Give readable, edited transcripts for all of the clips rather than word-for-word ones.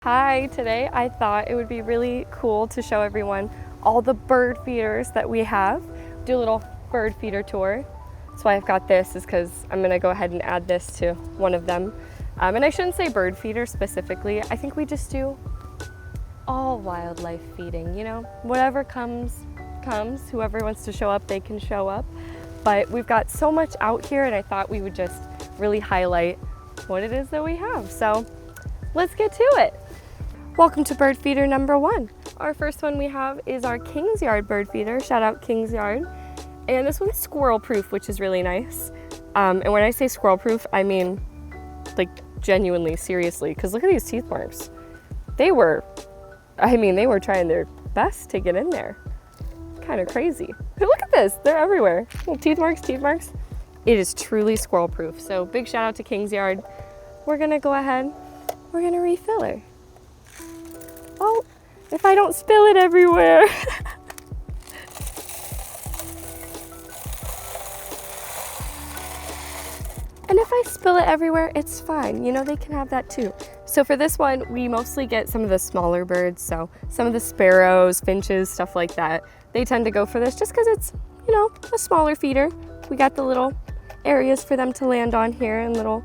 Hi, today I thought it would be really cool to show everyone all the bird feeders that we have. Do a little bird feeder tour. That's why I've got this, is because I'm gonna go ahead and add this to one of them. And I shouldn't say bird feeder specifically. I think we just do all wildlife feeding, you know? Whatever comes. Whoever wants to show up, they can show up. But we've got so much out here, and I thought we would just really highlight what it is that we have. So let's get to it. Welcome to bird feeder number 1. Our first one we have is our Kingsyard bird feeder. Shout out Kingsyard. And this one's squirrel-proof, which is really nice. And when I say squirrel-proof, I mean like genuinely, seriously, because look at these teeth marks. They were trying their best to get in there. Kind of crazy. But look at this, they're everywhere. Little teeth marks, teeth marks. It is truly squirrel-proof. So big shout out to Kingsyard. We're gonna go ahead, we're gonna refill her. Oh, if I don't spill it everywhere. And if I spill it everywhere, it's fine. You know, they can have that too. So for this one, we mostly get some of the smaller birds. So some of the sparrows, finches, stuff like that. They tend to go for this just because it's, you know, a smaller feeder. We got the little areas for them to land on here and little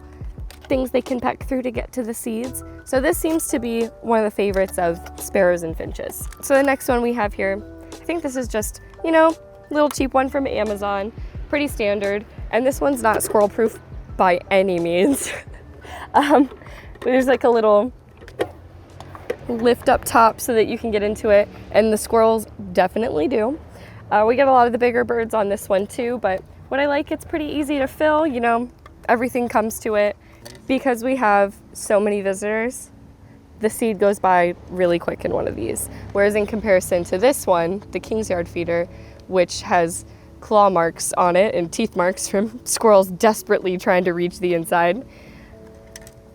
things they can peck through to get to the seeds. So this seems to be one of the favorites of sparrows and finches. So the next one we have here, I think this is just, you know, little cheap one from Amazon, pretty standard. And this one's not squirrel proof by any means. There's like a little lift up top so that you can get into it, and the squirrels definitely do. We get a lot of the bigger birds on this one too, but what I like, it's pretty easy to fill, you know, everything comes to it. Because we have so many visitors, the seed goes by really quick in one of these. Whereas in comparison to this one, the Kingsyard feeder, which has claw marks on it and teeth marks from squirrels desperately trying to reach the inside,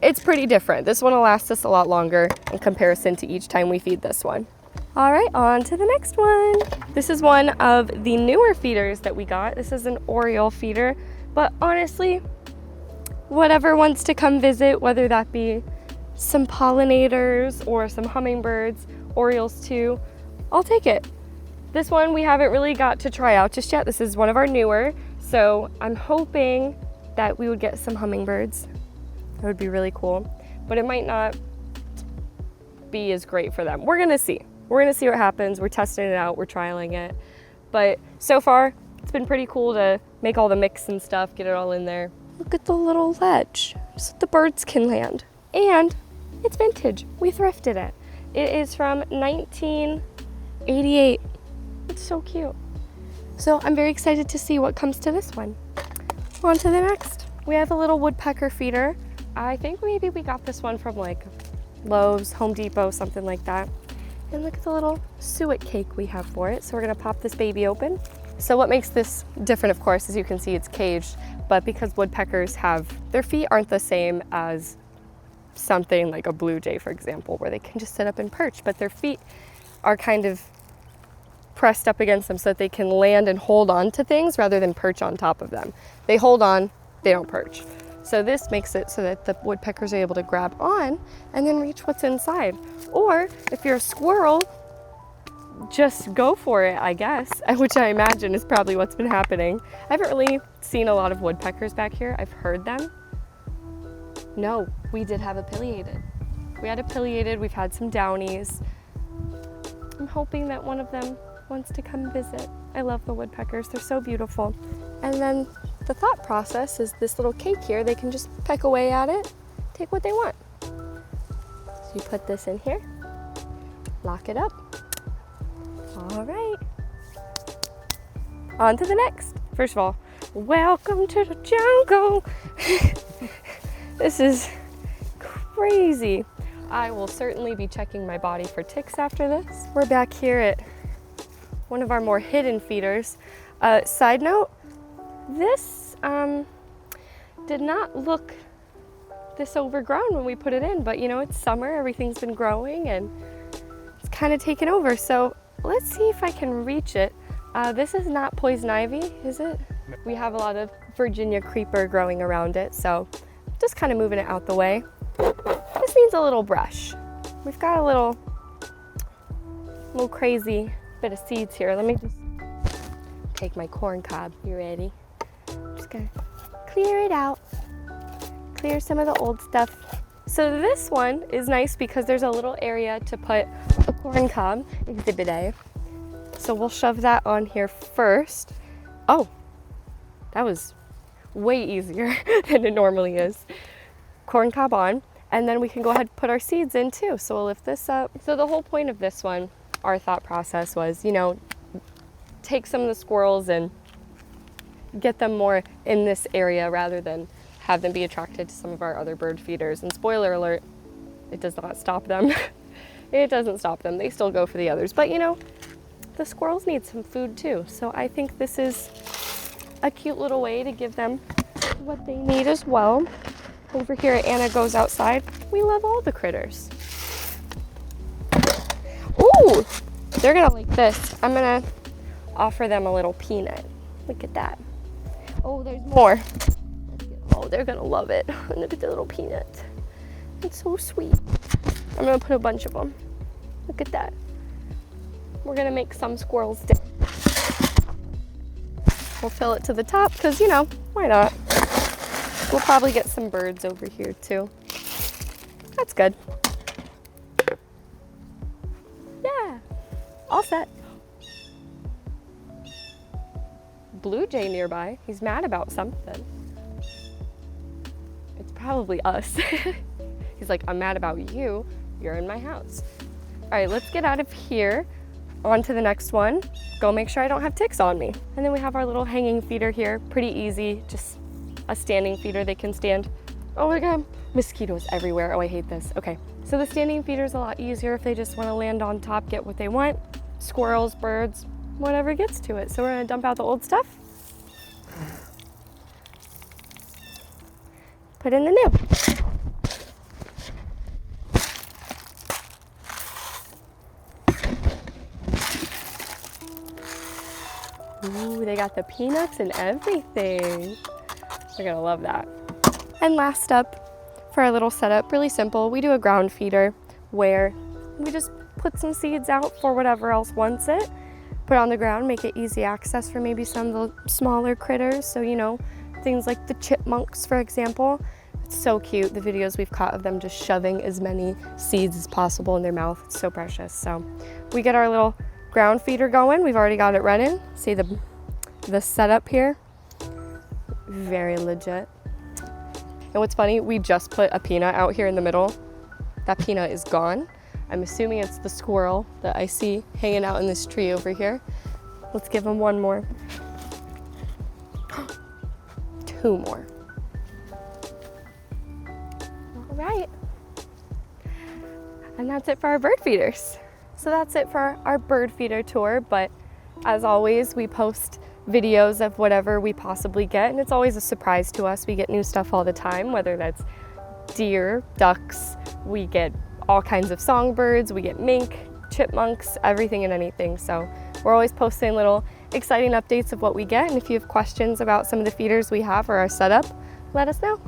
it's pretty different. This one will last us a lot longer in comparison to each time we feed this one. All right, on to the next one. This is one of the newer feeders that we got. This is an Oriole feeder, but honestly, whatever wants to come visit, whether that be some pollinators or some hummingbirds, orioles too, I'll take it. This one we haven't really got to try out just yet. This is one of our newer, so I'm hoping that we would get some hummingbirds. That would be really cool, but it might not be as great for them. We're gonna see. We're gonna see what happens. We're testing it out, we're trialing it. But so far, it's been pretty cool to make all the mix and stuff, get it all in there. Look at the little ledge so the birds can land. And it's vintage. We thrifted it. It is from 1988. It's so cute. So I'm very excited to see what comes to this one. On to the next. We have a little woodpecker feeder. I think maybe we got this one from like Lowe's, Home Depot, something like that. And look at the little suet cake we have for it. So we're gonna pop this baby open. So what makes this different, of course, as you can see, it's caged, but because woodpeckers their feet aren't the same as something like a blue jay, for example, where they can just sit up and perch, but their feet are kind of pressed up against them so that they can land and hold on to things rather than perch on top of them. They hold on, they don't perch. So this makes it so that the woodpeckers are able to grab on and then reach what's inside. Or if you're a squirrel, just go for it, I guess, which I imagine is probably what's been happening. I haven't really seen a lot of woodpeckers back here. I've heard them. No, we did have a pileated. We had a pileated, we've had some downies. I'm hoping that one of them wants to come visit. I love the woodpeckers, they're so beautiful. And then the thought process is this little cake here, they can just peck away at it, take what they want. So you put this in here, lock it up. All right, on to the next. First of all, welcome to the jungle. This is crazy. I will certainly be checking my body for ticks after this. We're back here at one of our more hidden feeders. Side note, this did not look this overgrown when we put it in, but you know, it's summer, everything's been growing and it's kind of taken over. So let's see if I can reach it. This is not poison ivy, is it? We have a lot of Virginia creeper growing around it, so just kind of moving it out the way. This needs a little brush. we've got a little crazy bit of seeds here. Let me just take my corn cob. You ready? I'm just gonna clear it out. Clear some of the old stuff. So this one is nice because there's a little area to put a corn cob, exhibit A. So we'll shove that on here first. Oh, that was way easier than it normally is. Corn cob on, and then we can go ahead and put our seeds in too. So we'll lift this up. So the whole point of this one, our thought process was, you know, take some of the squirrels and get them more in this area rather than have them be attracted to some of our other bird feeders. And spoiler alert, it does not stop them. It doesn't stop them. They still go for the others. But you know, the squirrels need some food too. So I think this is a cute little way to give them what they need as well. Over here at Anna Goes Outside, we love all the critters. Ooh, they're gonna like this. I'm gonna offer them a little peanut. Look at that. Oh, there's more. Oh, they're gonna love it. Look at the little peanut. It's so sweet. I'm gonna put a bunch of them. Look at that. We're gonna make some squirrels dip. We'll fill it to the top because, you know, why not? We'll probably get some birds over here too. That's good. Yeah, all set. Blue jay nearby. He's mad about something. It's probably us. He's like, I'm mad about you. You're in my house. All right, let's get out of here. On to the next one. Go make sure I don't have ticks on me. And then we have our little hanging feeder here. Pretty easy, just a standing feeder they can stand. Oh my God, mosquitoes everywhere. Oh, I hate this. Okay, so the standing feeder is a lot easier if they just want to land on top, get what they want. Squirrels, birds, whatever gets to it. So we're gonna dump out the old stuff. Put in the new. Ooh, they got the peanuts and everything. They're gonna love that. And last up for our little setup, really simple. We do a ground feeder where we just put some seeds out for whatever else wants it. Put it on the ground, make it easy access for maybe some of the smaller critters. So, you know, things like the chipmunks, for example. It's so cute, the videos we've caught of them just shoving as many seeds as possible in their mouth. It's so precious. So we get our little ground feeder going. We've already got it running. See the setup here? Very legit. And what's funny, we just put a peanut out here in the middle. That peanut is gone. I'm assuming it's the squirrel that I see hanging out in this tree over here. Let's give him one more. 2 more. All right. And that's it for our bird feeders. So that's it for our bird feeder tour, but as always, we post videos of whatever we possibly get, and it's always a surprise to us. We get new stuff all the time, whether that's deer, ducks, we get all kinds of songbirds, we get mink, chipmunks, everything and anything. So we're always posting little exciting updates of what we get, and if you have questions about some of the feeders we have or our setup, let us know.